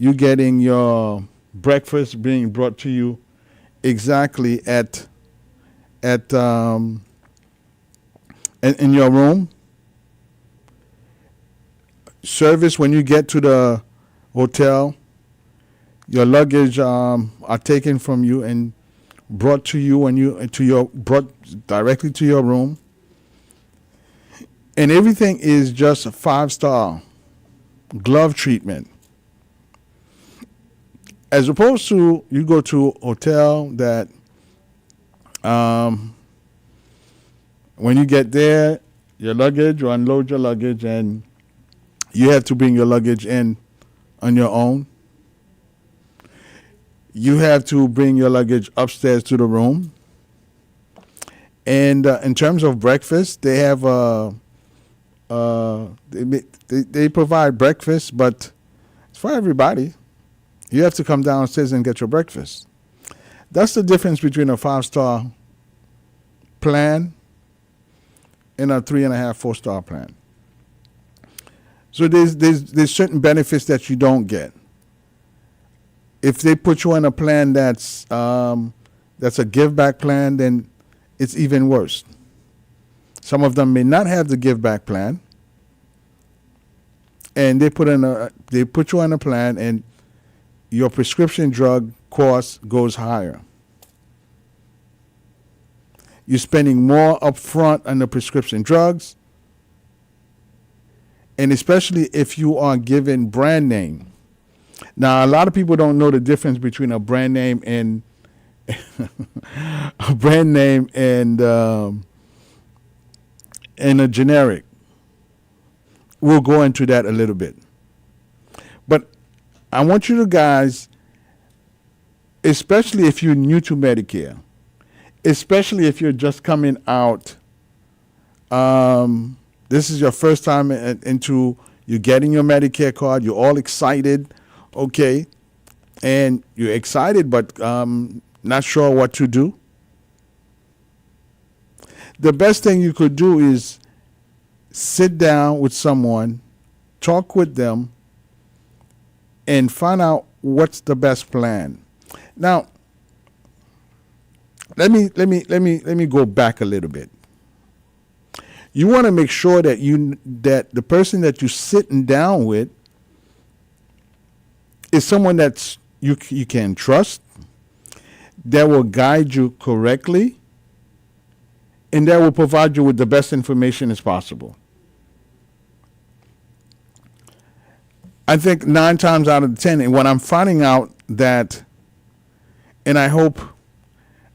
you getting your breakfast being brought to you exactly at in your room. Service when you get to the hotel, your luggage are taken from you and brought to you when you to your brought directly to your room, and everything is just 5-star glove treatment. As opposed to you go to a hotel that um, when you get there, your luggage, you unload your luggage, and you have to bring your luggage in on your own. You have to bring your luggage upstairs to the room. And in terms of breakfast, they have they provide breakfast, but it's for everybody. You have to come downstairs and get your breakfast. That's the difference between a 5-star plan and a 3.5, 4-star plan. So there's certain benefits that you don't get. If they put you on a plan that's a give back plan, then it's even worse. Some of them may not have the give back plan, and they put you on a plan, and your prescription drug cost goes higher. You're spending more upfront on the prescription drugs, and especially if you are given brand name. Now, a lot of people don't know the difference between a brand name and a brand name and a generic. We'll go into that a little bit. But I want you to guys, especially if you're new to Medicare, especially if you're just coming out, this is your first time into you're getting your Medicare card, you're all excited, okay, and you're excited but not sure what to do. The best thing you could do is sit down with someone, talk with them, and find out what's the best plan. Now, let me go back a little bit. You want to make sure that that the person that you're sitting down with is someone that's you can trust, that will guide you correctly, and that will provide you with the best information as possible. I think 9 times out of 10, and when I'm finding out that, and I hope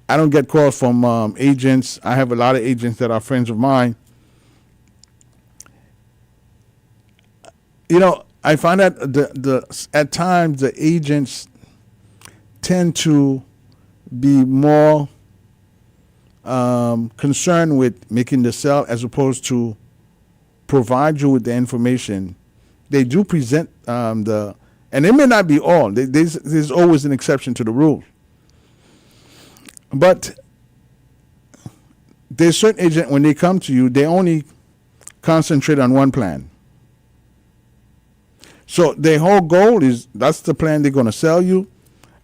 I don't get calls from agents. I have a lot of agents that are friends of mine. You know, I find that at times the agents tend to be more concerned with making the sale as opposed to provide you with the information. They do present and it may not be all. There's always an exception to the rule. But there's certain agent, when they come to you, they only concentrate on one plan. So their whole goal is that's the plan they're going to sell you.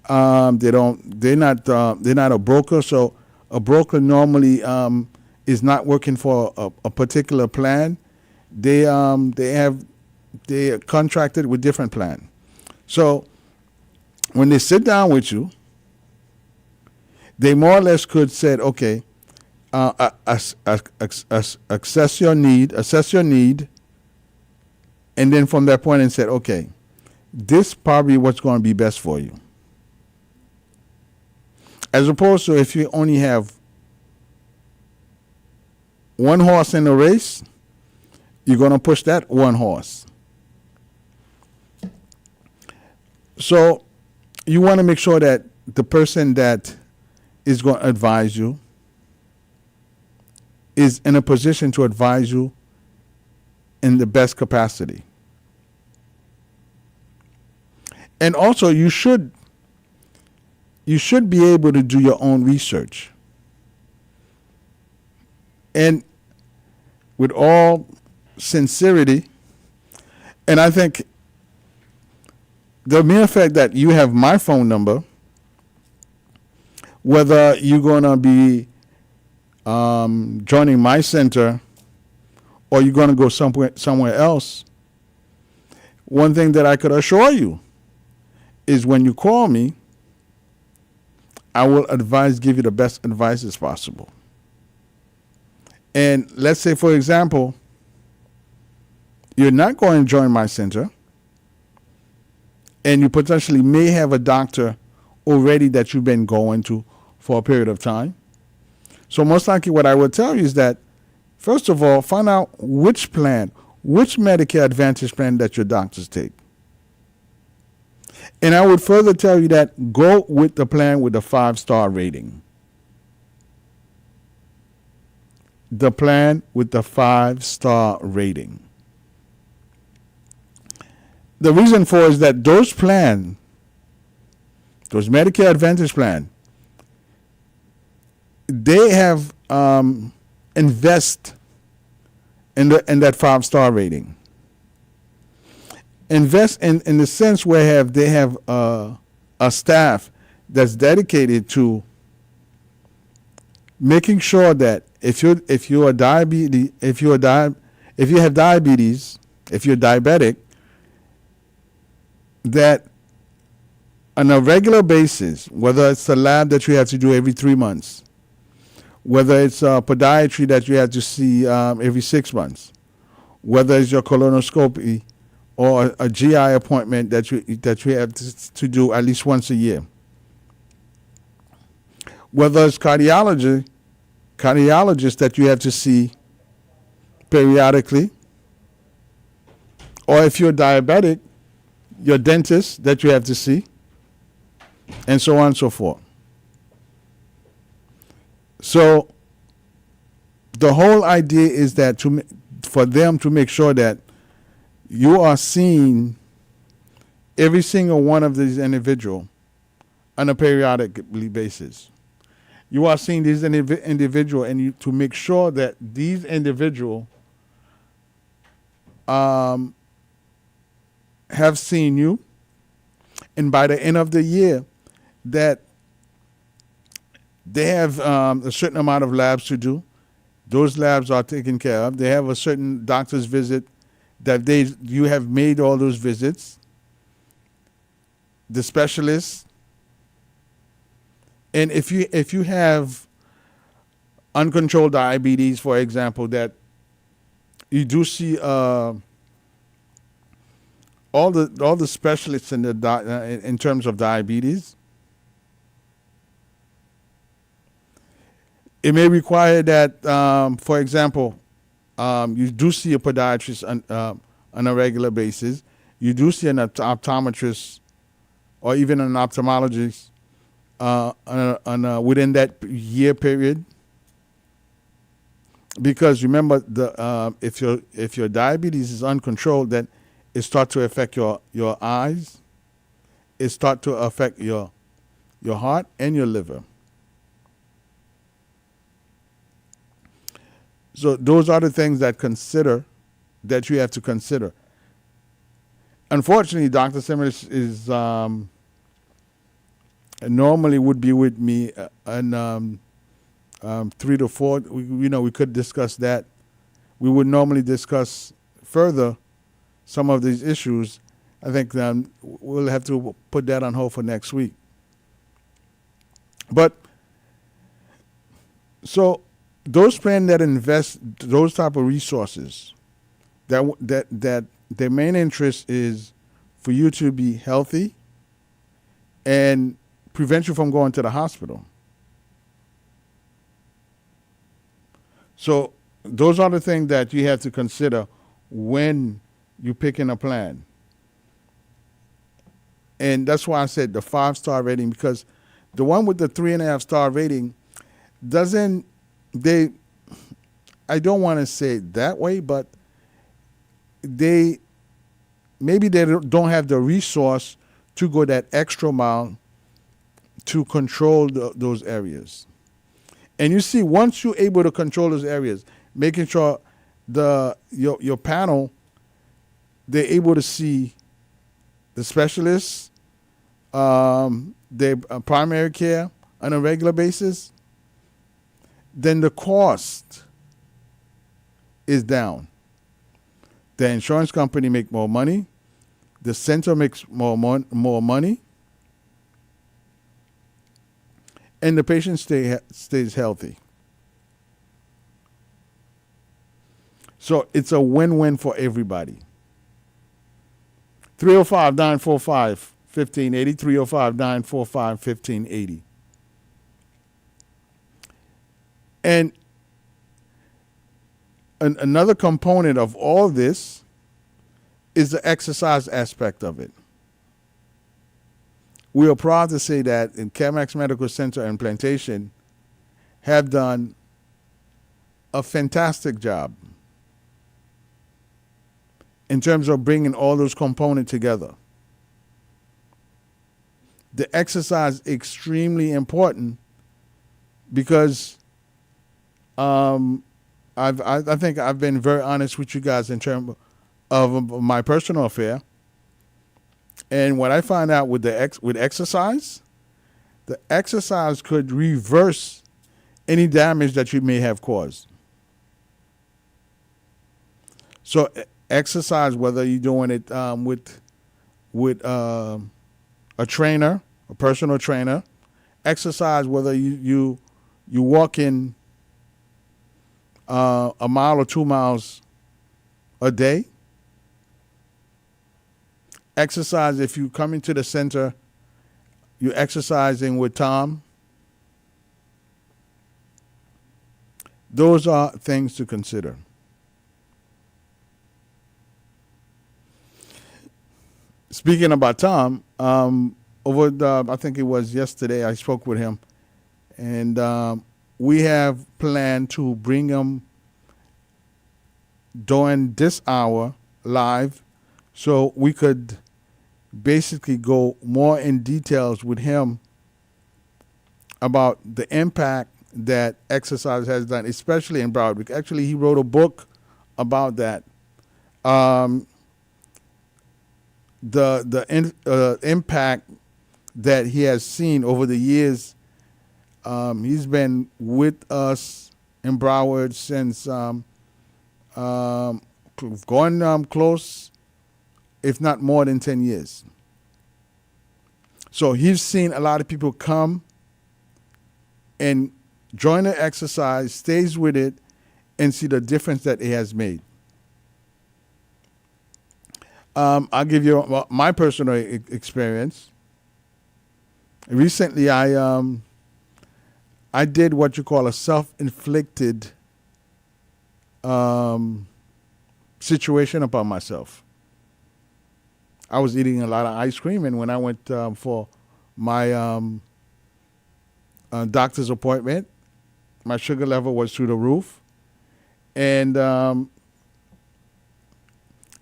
They're not a broker. So a broker normally is not working for a particular plan. They are contracted with different plan. So when they sit down with you, they more or less could say, okay, assess your need, and then from that point and said, okay, this probably what's going to be best for you. As opposed to if you only have one horse in the race, you're going to push that one horse. So you want to make sure that the person that is going to advise you is in a position to advise you in the best capacity. And also you should be able to do your own research. And with all sincerity, and I think the mere fact that you have my phone number, whether you're going to be joining my center or you're going to go somewhere else, one thing that I could assure you is when you call me, I will give you the best advice as possible. And let's say, for example, you're not going to join my center, and you potentially may have a doctor already that you've been going to for a period of time. So most likely what I would tell you is that, first of all, find out which Medicare Advantage plan that your doctors take. And I would further tell you that go with the plan with the 5-star rating. The plan with the 5-star rating. The reason for is that those Medicare Advantage plan, they have invest in that 5-star rating. Invest in the sense where they have a staff that's dedicated to making sure that if you're diabetic, if you're diabetic, that on a regular basis, whether it's a lab that you have to do every 3 months, whether it's a podiatry that you have to see every 6 months, whether it's your colonoscopy or a GI appointment that you have to do at least once a year, whether it's cardiologists that you have to see periodically, or if you're diabetic, your dentist that you have to see, and so on and so forth. So the whole idea is that for them to make sure that you are seeing every single one of these individuals on a periodic basis. You are seeing these individuals, and to make sure that these individuals have seen you, and by the end of the year that they have a certain amount of labs to do. Those labs are taken care of. They have a certain doctor's visit that you have made all those visits. The specialists. And if you have uncontrolled diabetes, for example, that you do see all the specialists in terms of diabetes. It may require that, for example, you do see a podiatrist on a regular basis. You do see an optometrist or even an ophthalmologist within that year period. Because remember, if your diabetes is uncontrolled, then it starts to affect your eyes. It starts to affect your heart and your liver. So those are the things that you have to consider. Unfortunately, Dr. Simmers is normally would be with me on 3 to 4. We could discuss that. We would normally discuss further some of these issues. I think we'll have to put that on hold for next week. But so those plans that invest those type of resources, that their main interest is for you to be healthy and prevent you from going to the hospital. So those are the things that you have to consider when you're picking a plan. And that's why I said the 5-star rating, because the one with the 3.5-star rating I don't want to say it that way, but maybe they don't have the resource to go that extra mile to control those areas. And you see, once you're able to control those areas, making sure your panel, they're able to see the specialists, their primary care on a regular basis, then the cost is down. The insurance company make more money. The center makes more money. And the patient stays healthy. So it's a win-win for everybody. 305-945-1580, 305-945-1580. And another component of all this is the exercise aspect of it. We are proud to say that in CAMAX Medical Center and Plantation have done a fantastic job in terms of bringing all those components together. The exercise is extremely important because I think I've been very honest with you guys in terms of my personal affair. And what I find out with with exercise, the exercise could reverse any damage that you may have caused. So exercise, whether you're doing it with a trainer, a personal trainer, exercise whether you walk in a mile or 2 miles a day. Exercise, if you come into the center, you're exercising with Tom. Those are things to consider. Speaking about Tom, I think it was yesterday, I spoke with him, and we have planned to bring him during this hour live so we could basically go more in details with him about the impact that exercise has done, especially in Broward. Actually, he wrote a book about that. The impact that he has seen over the years. He's been with us in Broward since going close, if not more than 10 years. So he's seen a lot of people come and join the exercise, stays with it, and see the difference that it has made. I'll give you my personal experience. Recently, I did what you call a self-inflicted situation upon myself. I was eating a lot of ice cream, and when I went for my doctor's appointment, my sugar level was through the roof. And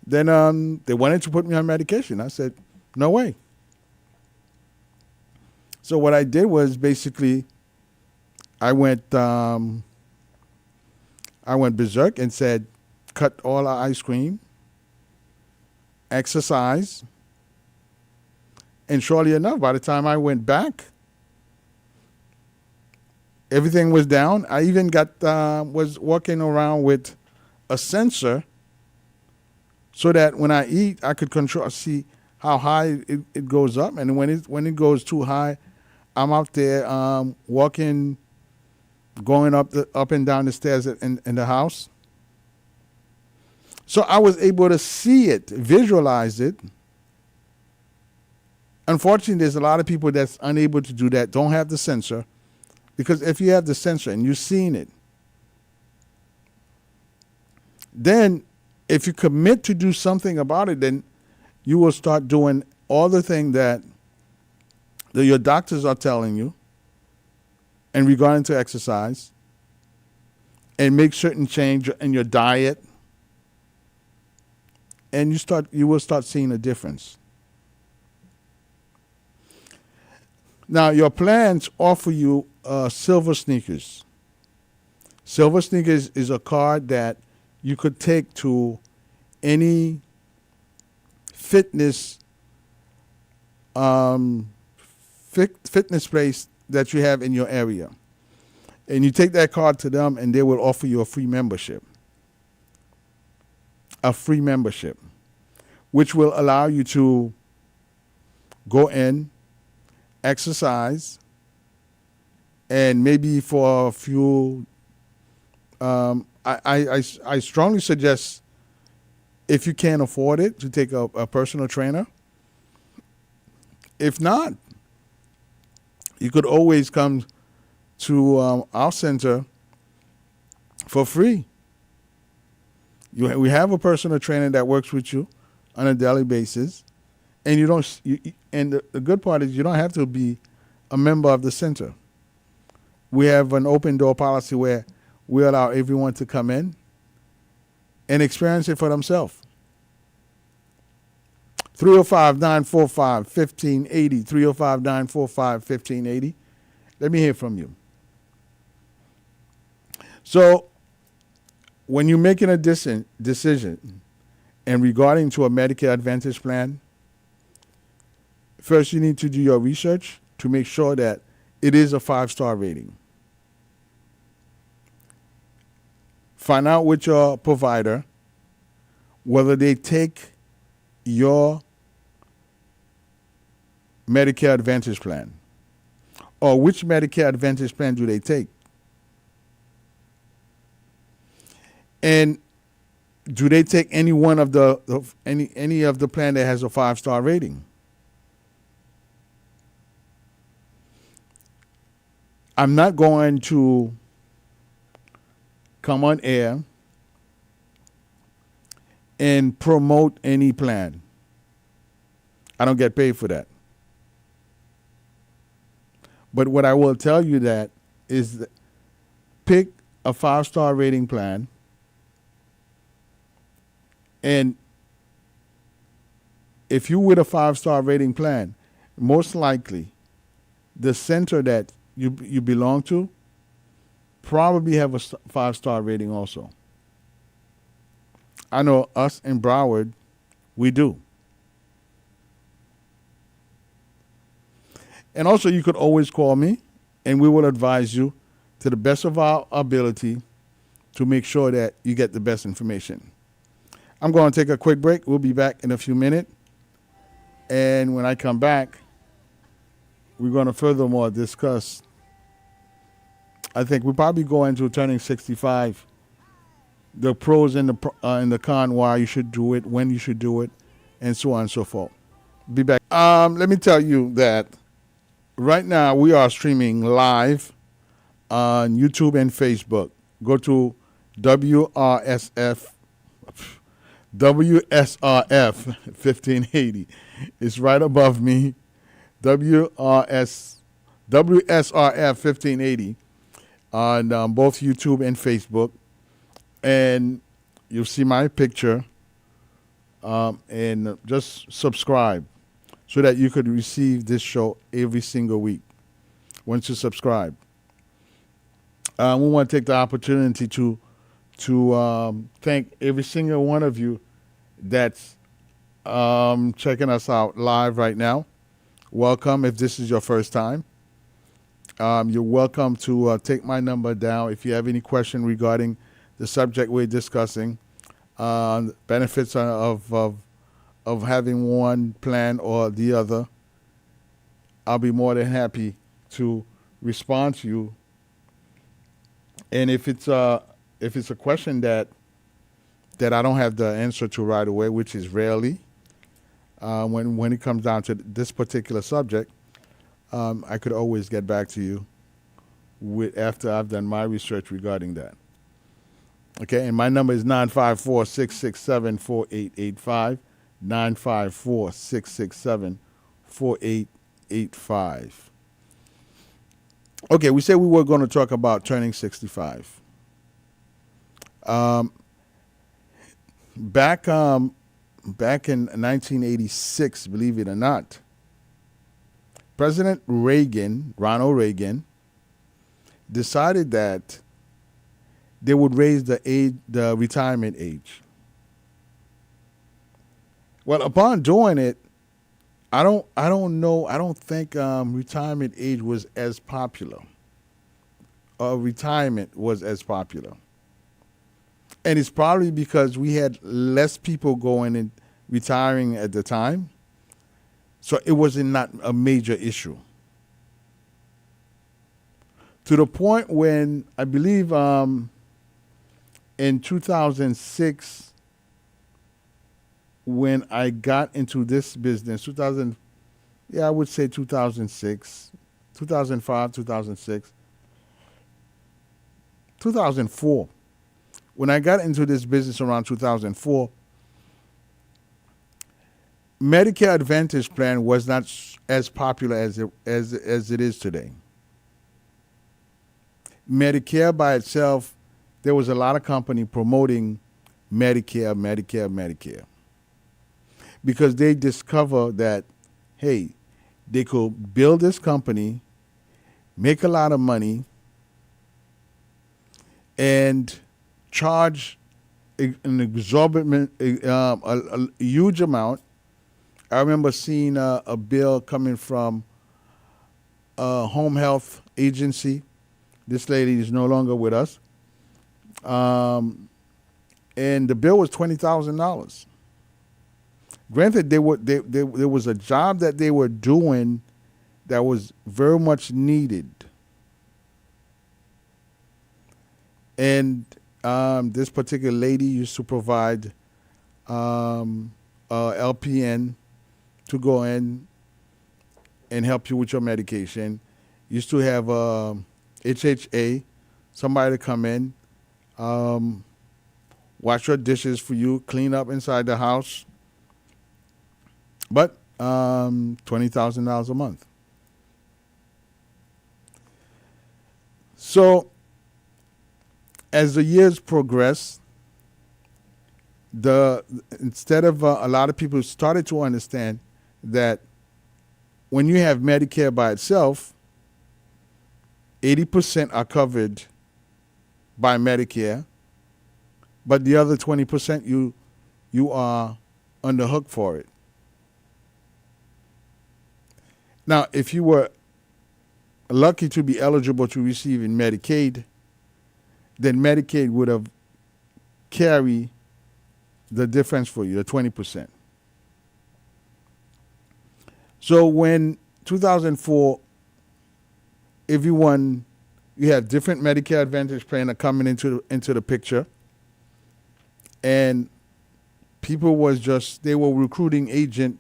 then they wanted to put me on medication. I said, no way. So what I did was basically I went berserk and said, cut all our ice cream, exercise, and surely enough, by the time I went back, everything was down. I even was walking around with a sensor so that when I eat, I could see how high it goes up, and when it goes too high, I'm out there walking, going up and down the stairs in the house. So I was able to see it, visualize it. Unfortunately, there's a lot of people that's unable to do that, don't have the sensor, because if you have the sensor and you've seen it, then if you commit to do something about it, then you will start doing all the things that your doctors are telling you in regarding to exercise, and make certain change in your diet, and you will start seeing a difference. Now, your plans offer you silver sneakers. Silver sneakers is a card that you could take to any fitness um, fitness place that you have in your area. And you take that card to them, and they will offer you a free membership. A free membership, which will allow you to go in, exercise, and maybe for a few. I strongly suggest, if you can't afford it, to take a personal trainer. If not, you could always come to our center for free. We have a personal trainer that works with you on a daily basis, and the good part is you don't have to be a member of the center. We have an open door policy where we allow everyone to come in and experience it for themselves. 305-945-1580, 305-945-1580. Let me hear from you. So, when you're making a decision and regarding to a Medicare Advantage plan, first you need to do your research to make sure that it is a 5-star rating. Find out with your provider whether they take your Medicare Advantage plan, or which Medicare Advantage plan do they take. And do they take any one of any of the plan that has a 5-star rating? I'm not going to come on air and promote any plan. I don't get paid for that. But what I will tell you that is that pick a 5-star rating plan. And if you with a 5-star rating plan, most likely the center that you belong to probably have a 5-star rating also. I know us in Broward, we do. And also you could always call me, and we will advise you to the best of our ability to make sure that you get the best information. I'm going to take a quick break. We'll be back in a few minutes. And when I come back, we're going to furthermore discuss, I think we'll probably go into turning 65, the pros and the con, why you should do it, when you should do it, and so on and so forth. Be back. Let me tell you that right now we are streaming live on YouTube and Facebook. Go to WSRF 1580. It's right above me. WSRF 1580 on both YouTube and Facebook. And you'll see my picture. And just subscribe so that you could receive this show every single week once you subscribe. We want to take the opportunity to thank every single one of you that's checking us out live right now. Welcome if this is your first time. You're welcome to take my number down if you have any question regarding the subject we're discussing, benefits of having one plan or the other. I'll be more than happy to respond to you. And if it's a question that I don't have the answer to right away, which is rarely, when it comes down to this particular subject, I could always get back to you after I've done my research regarding that. Okay, and my number is 954-667-4885, 954-667-4885. Okay, we said we were going to talk about turning 65. Back in 1986, believe it or not, President Ronald Reagan, decided that they would raise the retirement age. Well, upon doing it, I don't know. I don't think retirement age was as popular. Retirement was as popular, and it's probably because we had less people going and retiring at the time, so it wasn't not a major issue. To the point when I believe in 2006, when I got into this business, 2000, yeah, I would say 2006, 2005, 2006, 2004. When I got into this business around 2004, Medicare Advantage plan was not as popular as it is today. Medicare by itself, there was a lot of company promoting Medicare, Medicare, Medicare, because they discover that, hey, they could build this company, make a lot of money, and charge an exorbitant, a huge amount. I remember seeing a bill coming from a home health agency. This lady is no longer with us, and the bill was $20,000. Granted, there was a job that they were doing that was very much needed, and this particular lady used to provide LPN to go in and help you with your medication. Used to have HHA, somebody to come in, wash your dishes for you, clean up inside the house. But $20,000 a month. So as the years progress, instead of a lot of people started to understand that when you have Medicare by itself, 80% are covered by Medicare, but the other 20% you are on the hook for it. Now, if you were lucky to be eligible to receive in Medicaid, then Medicaid would have carried the difference for you, the 20%. So when 2004, everyone, you have different Medicare Advantage plan coming into the picture, and people they were recruiting agent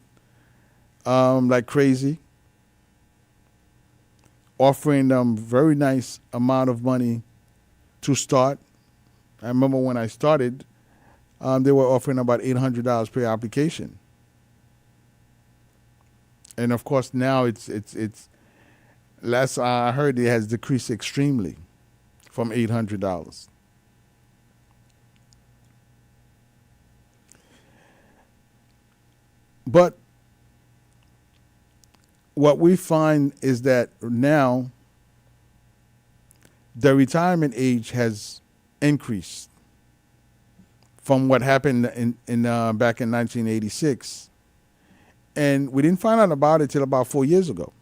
like crazy, offering them very nice amount of money to start. I remember when I started, they were offering about $800 per application, and of course now it's last I heard it has decreased extremely from $800. But what we find is that now the retirement age has increased from what happened in back in 1986, and we didn't find out about it till about 4 years ago.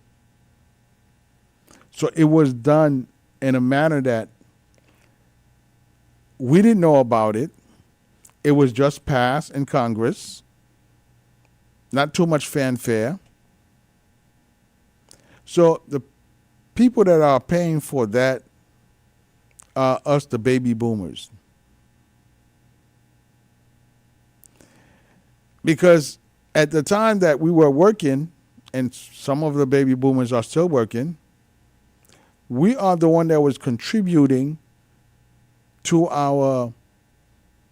So it was done in a manner that we didn't know about it. It was just passed in Congress, not too much fanfare. So the people that are paying for that are us, the baby boomers. Because at the time that we were working, and some of the baby boomers are still working, we are the one that was contributing to our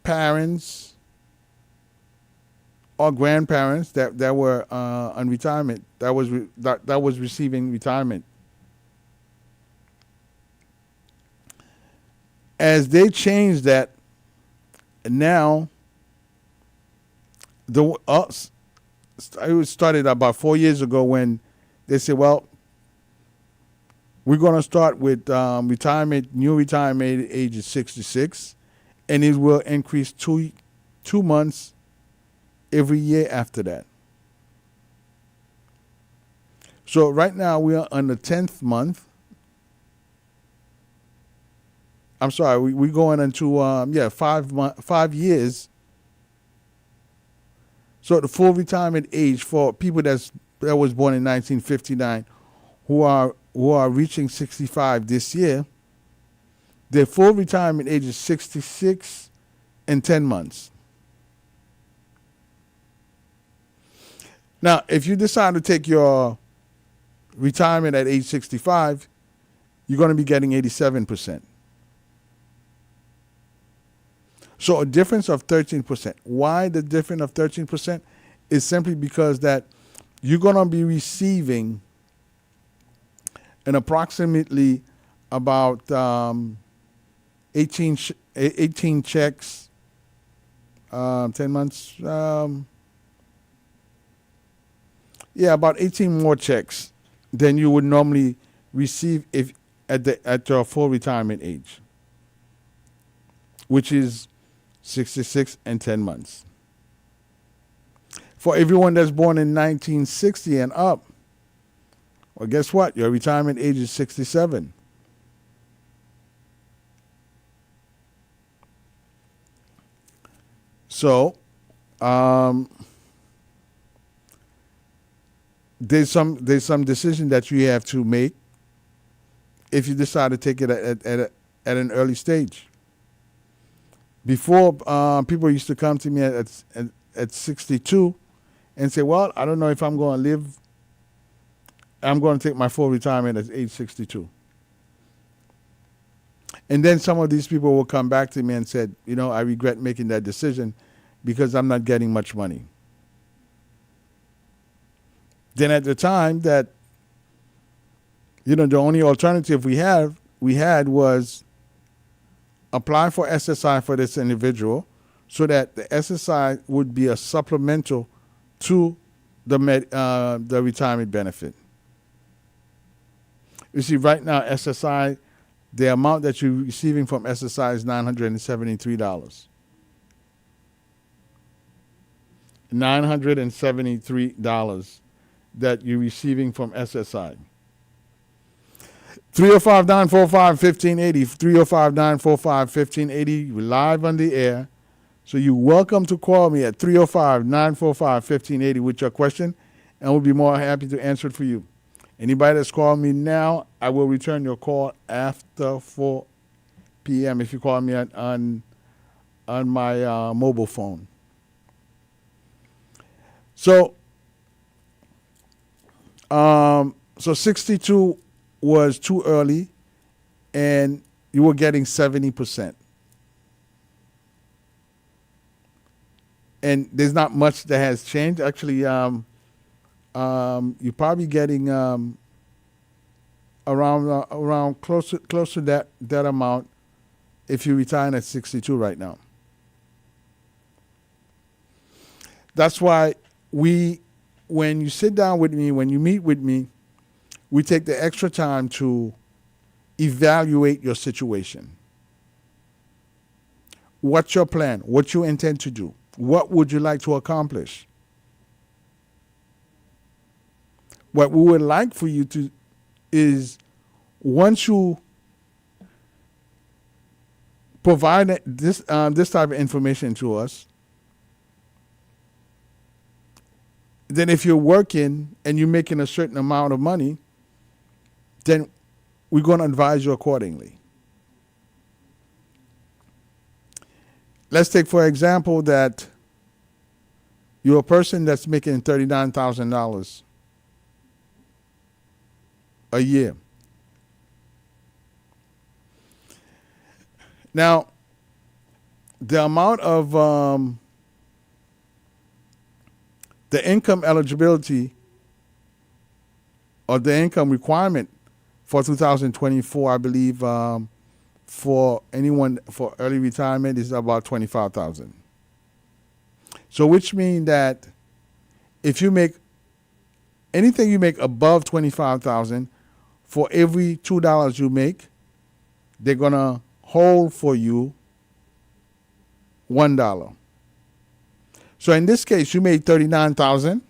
parents or grandparents that were on retirement, that was receiving retirement. As they changed that, now it started about 4 years ago when they said, well, we're going to start with new retirement age is 66, and it will increase 2 months every year after that. So right now we are on the 10th month. I'm sorry, we going into 5 years. So the full retirement age for people that was born in 1959 who are reaching 65 this year, their full retirement age is 66 and 10 months. Now, if you decide to take your retirement at age 65, you're going to be getting 87%. So a difference of 13%. Why the difference of 13%? Is simply because that you're going to be receiving an approximately about 18 checks, 10 months, about 18 more checks than you would normally receive if at your full retirement age, which is 66 and 10 months. For everyone that's born in 1960 and up, well, guess what? Your retirement age is 67. So, there's some decision that you have to make if you decide to take it at an early stage. Before, people used to come to me at 62 and say, well, I don't know if I'm going to live. I'm going to take my full retirement at age 62. And then some of these people will come back to me and said, I regret making that decision because I'm not getting much money. Then at the time that, the only alternative we had was apply for SSI for this individual so that the SSI would be a supplemental to the retirement benefit. You see, right now, SSI, the amount that you're receiving from SSI is $973. $973 that you're receiving from SSI. 305-945-1580, 305-945-1580. We're live on the air. So you're welcome to call me at 305-945-1580 with your question, and we'll be more happy to answer it for you. Anybody that's calling me now, I will return your call after 4 p.m. if you call me on my mobile phone. So 62 was too early, and you were getting 70%. And there's not much that has changed. Actually, you're probably getting around close to that amount if you're retiring at 62 right now. That's why when you sit down with me, when you meet with me, we take the extra time to evaluate your situation. What's your plan? What you intend to do? What would you like to accomplish? What we would like for you to is, once you provide this type of information to us, then if you're working and you're making a certain amount of money, then we're going to advise you accordingly. Let's take, for example, that you're a person that's making $39,000 a year. Now, the amount of the income eligibility or the income requirement for 2024, I believe, for anyone for early retirement is about $25,000. So, which means that if you make anything you make above $25,000, for every $2 you make, they're gonna hold for you $1. So in this case, you made $39,000.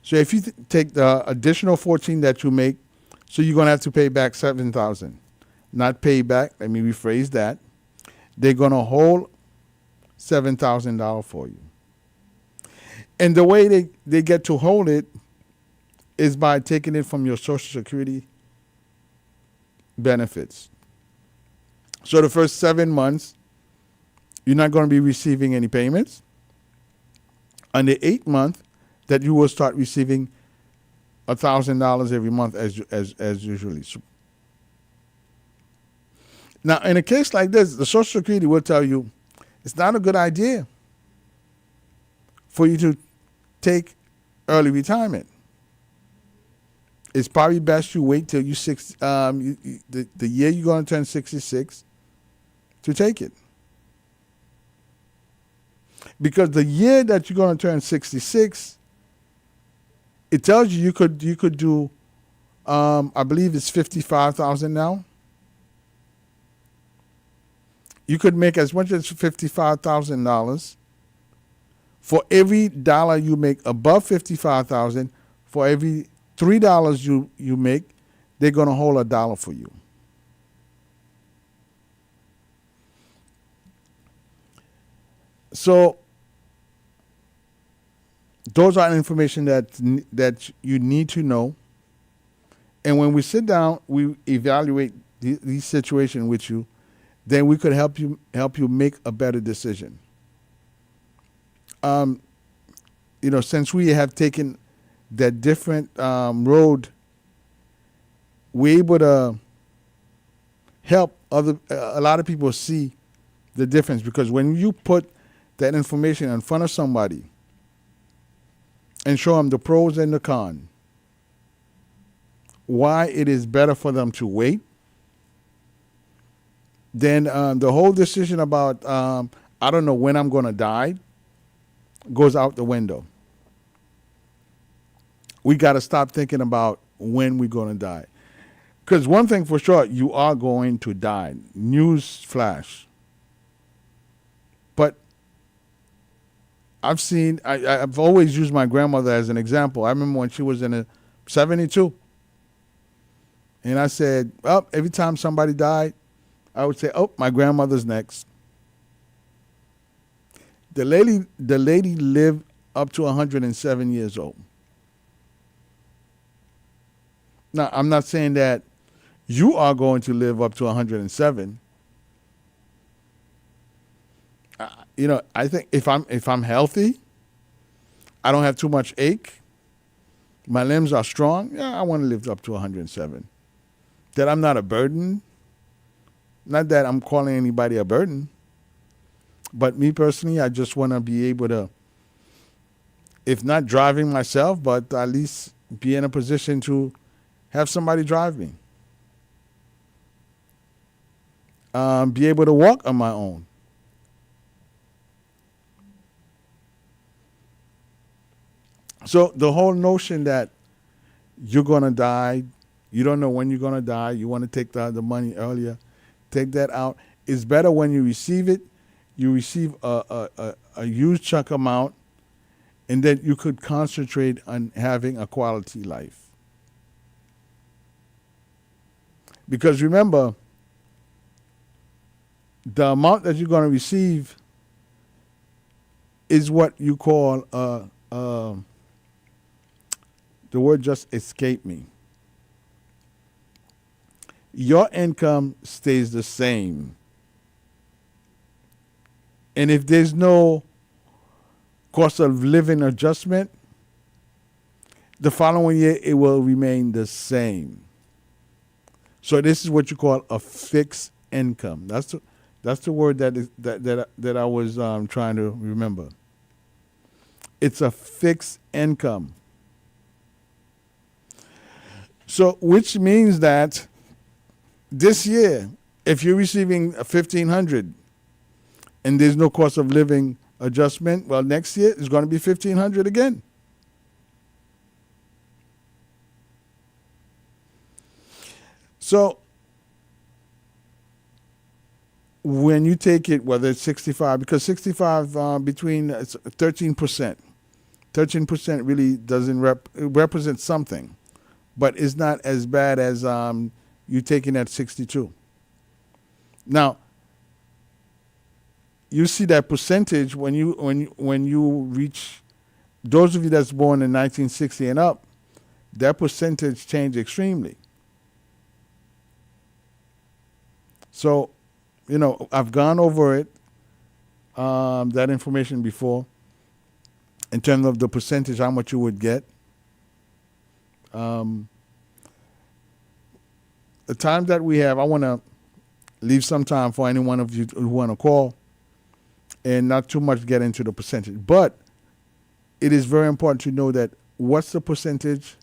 So if you take the additional 14 that you make, so you're gonna have to pay back 7,000. Not pay back. Let me rephrase that. They're gonna hold $7,000 for you, and the way they get to hold it is by taking it from your Social Security benefits. So the first 7 months, you're not going to be receiving any payments. On the 8th month, that you will start receiving $1,000 every month as usually. Now, in a case like this, the Social Security will tell you it's not a good idea for you to take early retirement. It's probably best you wait till the year you're going to turn 66 to take it. Because the year that you're going to turn 66, it tells you could do, I believe it's 55,000 now. You could make as much as $55,000. For every dollar you make above 55,000, for every $3 you make, they're going to hold $1 for you. So those are information that you need to know. And when we sit down, we evaluate these situations with you, then we could help you make a better decision. Since we have taken that different road, we're able to help a lot of people see the difference, because when you put that information in front of somebody and show them the pros and the cons, why it is better for them to wait, then the whole decision about I don't know when I'm going to die goes out the window. We got to stop thinking about when we're going to die. Because one thing for sure, you are going to die. News flash. But I've always used my grandmother as an example. I remember when she was in 72. And I said, every time somebody died, I would say, my grandmother's next. The lady lived up to 107 years old. Now, I'm not saying that you are going to live up to 107. I think if I'm healthy, I don't have too much ache, my limbs are strong, I want to live up to 107. That I'm not a burden. Not that I'm calling anybody a burden. But me personally, I just want to be able to, if not driving myself, but at least be in a position to have somebody drive me. Be able to walk on my own. So the whole notion that you're going to die, you don't know when you're going to die, you want to take the money earlier, take that out. It's better when you receive it, you receive a huge chunk amount, and then you could concentrate on having a quality life. Because remember, the amount that you're going to receive is what you call, the word just escaped me. Your income stays the same. And if there's no cost of living adjustment, the following year it will remain the same. So this is what you call a fixed income. That's the word that I was trying to remember. It's a fixed income. So which means that this year, if you're receiving $1,500 and there's no cost of living adjustment, well, next year it's going to be $1,500 again. So when you take it, whether it's 65, because 65 between it's 13%. 13% really doesn't it represents something, but it's not as bad as you taking at 62. Now, you see that percentage when you reach those of you that's born in 1960 and up, that percentage changed extremely. So, I've gone over it, that information before, in terms of the percentage, how much you would get. Um, the time that we have, I want to leave some time for any one of you who want to call and not too much get into the percentage. But it is very important to know that what's the percentage.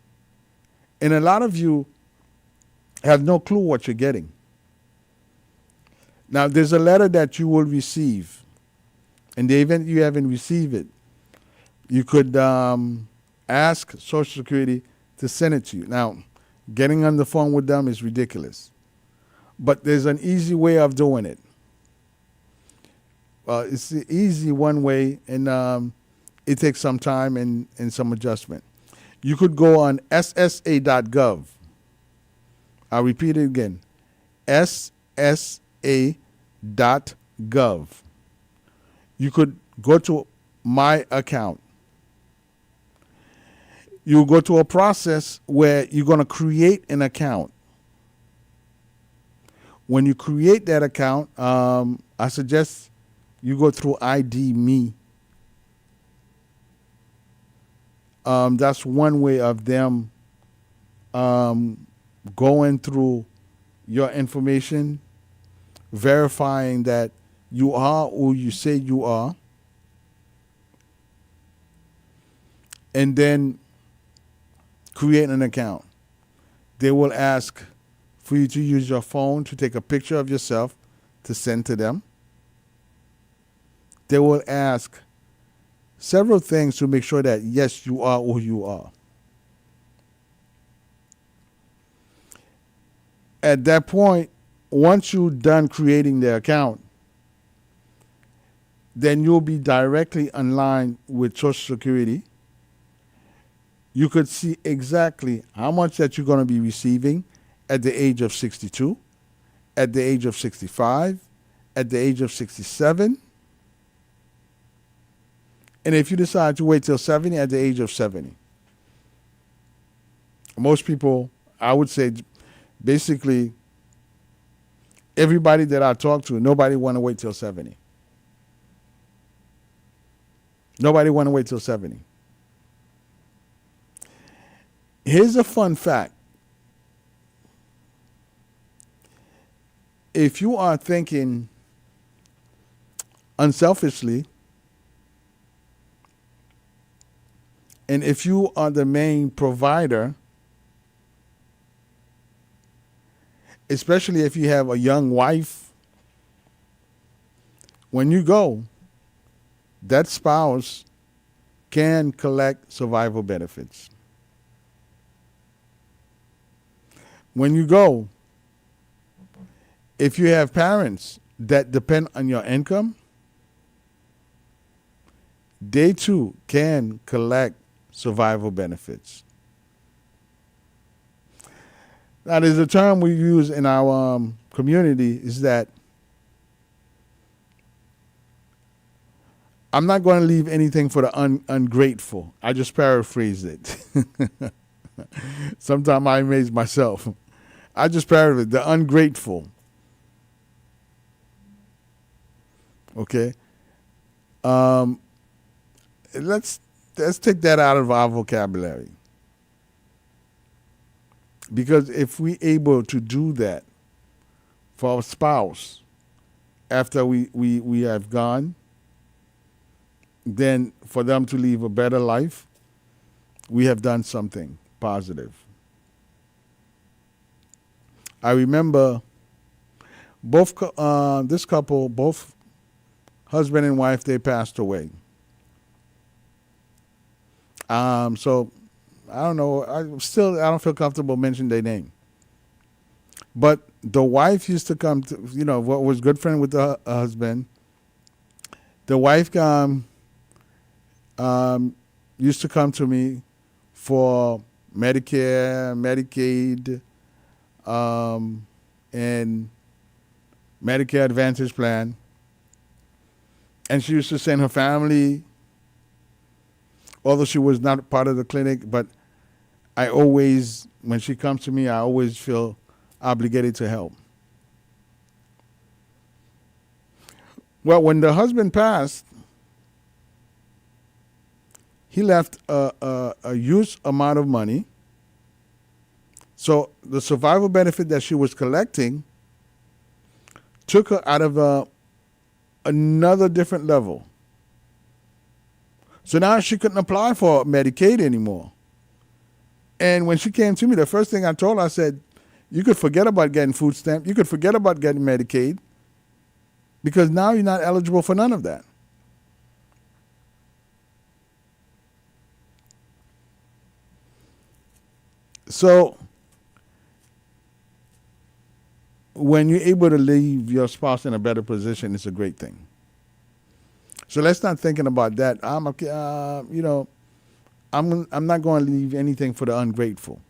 And a lot of you have no clue what you're getting. Now, there's a letter that you will receive. In the event you haven't received it, you could ask Social Security to send it to you. Now, getting on the phone with them is ridiculous. But there's an easy way of doing it. It's the easy one way, and it takes some time and some adjustment. You could go on ssa.gov. I'll repeat it again. ssa.gov. You could go to My Account. You go to a process where you're going to create an account. When you create that account, I suggest you go through ID Me. That's one way of them going through your information, verifying that you are who you say you are, and then create an account. They will ask for you to use your phone to take a picture of yourself to send to them. They will ask several things to make sure that, yes, you are who you are. At that point, once you're done creating the account, then you'll be directly online with Social Security. You could see exactly how much that you're going to be receiving at the age of 62, at the age of 65, at the age of 67. And if you decide to wait till 70, at the age of 70. Most people, I would say, basically, everybody that I talk to, nobody want to wait till 70. Nobody want to wait till 70. Here's a fun fact. If you are thinking unselfishly, and if you are the main provider, especially if you have a young wife, when you go, that spouse can collect survival benefits. When you go, if you have parents that depend on your income, they too can collect survival benefits. Now, there's a term we use in our community is that I'm not going to leave anything for the ungrateful. I just paraphrased it. Sometimes I amaze myself. I just paraphrased the ungrateful. Okay. Let's take that out of our vocabulary. Because if we're able to do that for our spouse after we have gone, then for them to live a better life, we have done something positive. I remember this couple, both husband and wife, they passed away. So I don't know. I don't feel comfortable mentioning their name. But the wife used to come to, what was good friend with the husband. The wife used to come to me for Medicare, Medicaid, and Medicare Advantage plan. And she used to send her family, although she was not part of the clinic, but I always, when she comes to me, I always feel obligated to help. Well, when the husband passed, he left a huge amount of money. So the survival benefit that she was collecting took her out of another different level. So now she couldn't apply for Medicaid anymore. And when she came to me, the first thing I told her, I said, you could forget about getting food stamp. You could forget about getting Medicaid because now you're not eligible for none of that. So when you're able to leave your spouse in a better position, it's a great thing. So let's not thinking about that. I'm not going to leave anything for the ungrateful.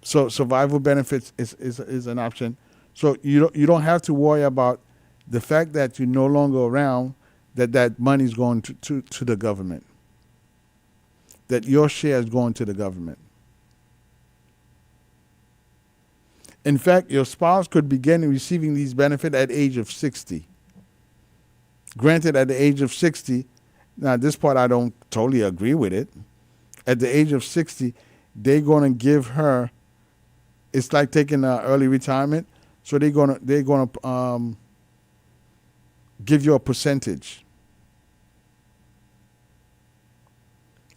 So survival benefits is an option. So you don't have to worry about the fact that you're no longer around, that money is going to the government, that your share is going to the government. In fact, your spouse could begin receiving these benefits at the age of 60. Granted, at the age of 60, now this part I don't totally agree with it. At the age of 60, they're going to give her, it's like taking early retirement. So they're gonna give you a percentage,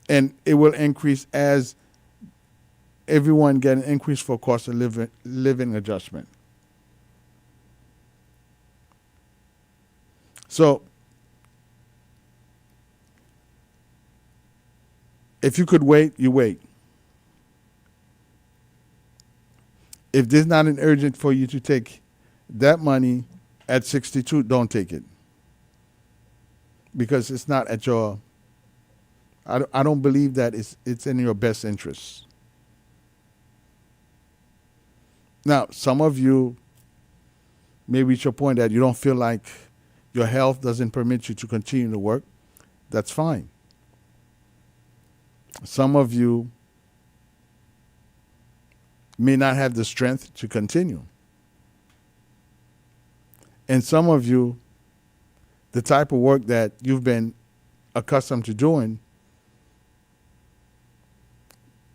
and it will increase as everyone get an increase for cost of living adjustment. So if you could wait, you wait. If there's not an urgent for you to take that money at 62, don't take it. Because it's not at your, I don't believe that it's in your best interest. Now, some of you may reach a point that you don't feel like your health doesn't permit you to continue to work. That's fine. Some of you may not have the strength to continue. And some of you, the type of work that you've been accustomed to doing,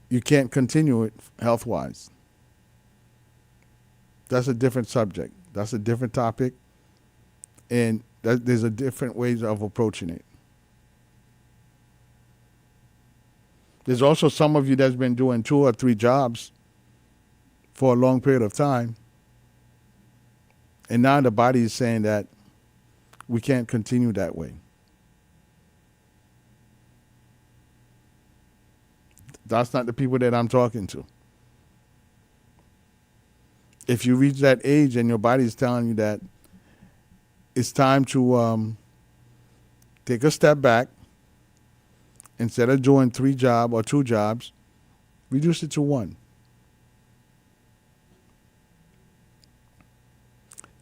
you can't continue it health-wise. That's a different subject. That's a different topic. And there's a different ways of approaching it. There's also some of you that's been doing 2 or 3 jobs for a long period of time. And now the body is saying that we can't continue that way. That's not the people that I'm talking to. If you reach that age and your body is telling you that it's time to take a step back, instead of doing 3 jobs or 2 jobs, reduce it to 1.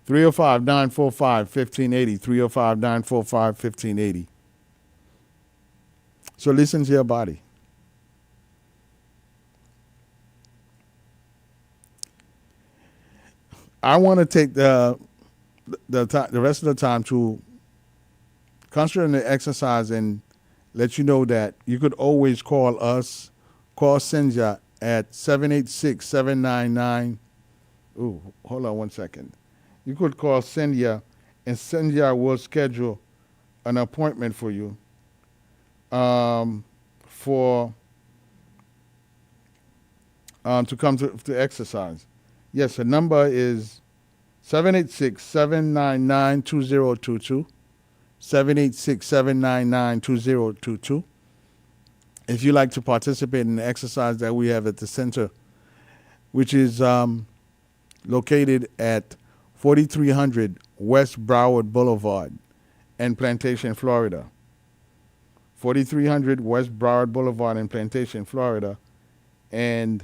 305-945-1580, 305-945-1580. So listen to your body. I want to take the rest of the time to concentrate on the exercise and let you know that you could always call us, call Cynthia at 786-799. Ooh, hold on one second. You could call Cynthia, and Cynthia will schedule an appointment for you to come to exercise. Yes, the number is 786-799-2022. 786-799-2022. If you'd like to participate in the exercise that we have at the center, which is located at 4300 West Broward Boulevard in Plantation, Florida. 4300 West Broward Boulevard in Plantation, Florida. And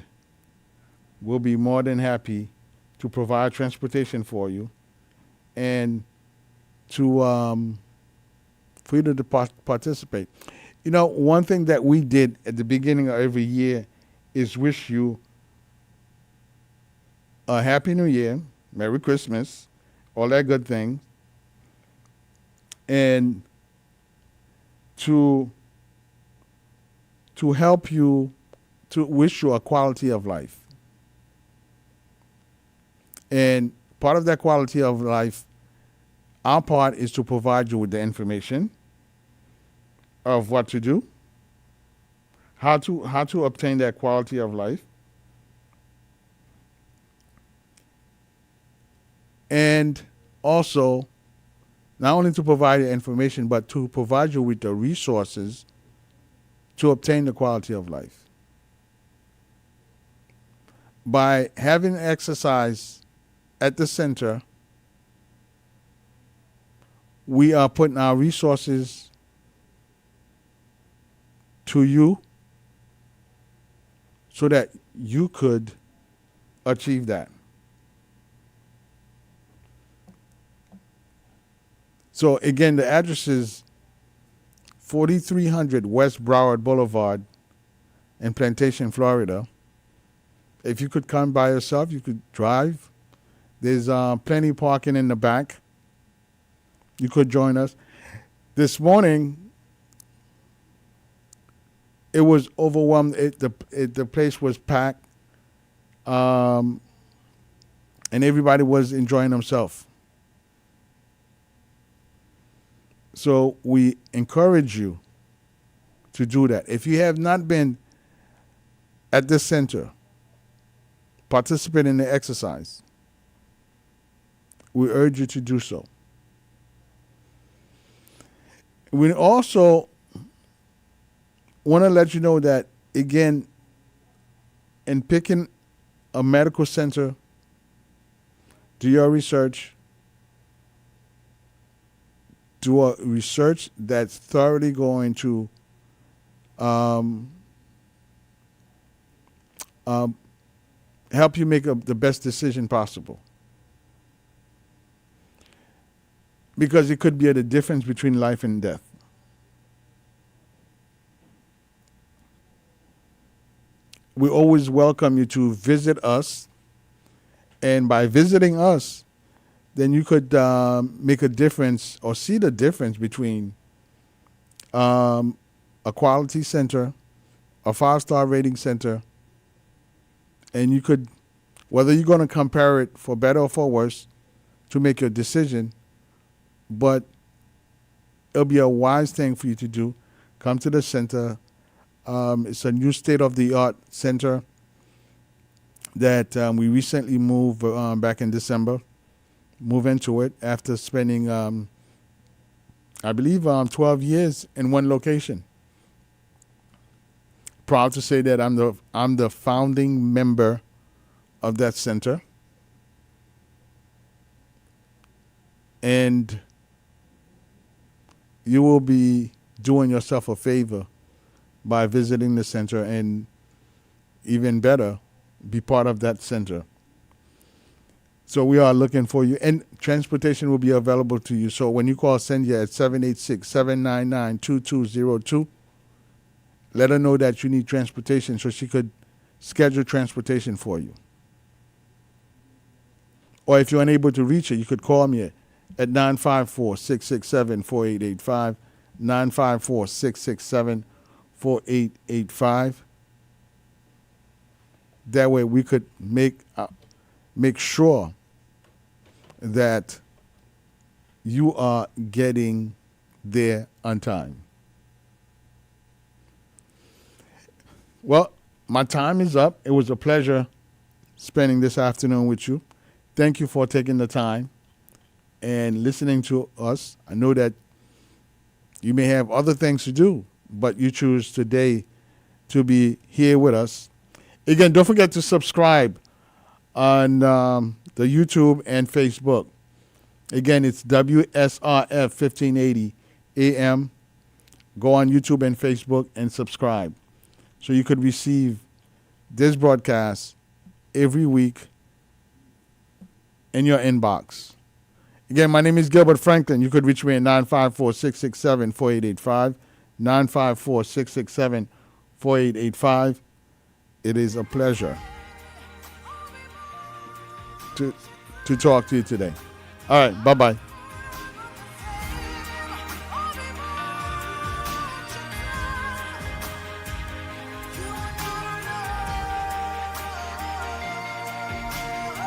we'll be more than happy to provide transportation for you and to for you to participate. You know, one thing that we did at the beginning of every year is wish you a Happy New Year, Merry Christmas, all that good thing, and to help you, to wish you a quality of life. And part of that quality of life, our part is to provide you with the information of what to do, how to obtain that quality of life, and also not only to provide you information, but to provide you with the resources to obtain the quality of life. By having exercise at the center, we are putting our resources to you so that you could achieve that. So again, the address is 4300 West Broward Boulevard in Plantation, Florida. If you could come by yourself, you could drive. There's plenty of parking in the back. You could join us. This morning, it was overwhelmed. The place was packed, and everybody was enjoying themselves. So we encourage you to do that. If you have not been at this center, participate in the exercise, we urge you to do so. We also want to let you know that, again, in picking a medical center, do your research. Do a research that's thoroughly going to help you make the best decision possible. Because it could be the difference between life and death. We always welcome you to visit us. And by visiting us, then you could make a difference or see the difference between a quality center, a 5-star rating center, and you could, whether you're going to compare it for better or for worse, to make your decision, but it'll be a wise thing for you to do. Come to the center. It's a new state-of-the-art center that we recently moved back in December. Move into it after spending, I believe, 12 years in one location. Proud to say that I'm the founding member of that center, and you will be doing yourself a favor by visiting the center, and even better, be part of that center. So we are looking for you, and transportation will be available to you. So when you call Cynthia at 786-799-2202, let her know that you need transportation so she could schedule transportation for you. Or if you're unable to reach her, you could call me at 954-667-4885, 954-667-4885. That way we could make sure that you are getting there on time. Well, my time is up. It was a pleasure spending this afternoon with you. Thank you for taking the time and listening to us. I know that you may have other things to do, but you choose today to be here with us. Again, don't forget to subscribe on the YouTube and Facebook. Again, it's WSRF 1580 AM go on YouTube and Facebook and subscribe so you could receive this broadcast every week in your inbox. Again, my name is Gilbert Franklin. You could reach me at 954-667-4885, 954-667-4885. It is a pleasure to talk to you today. All right, bye-bye.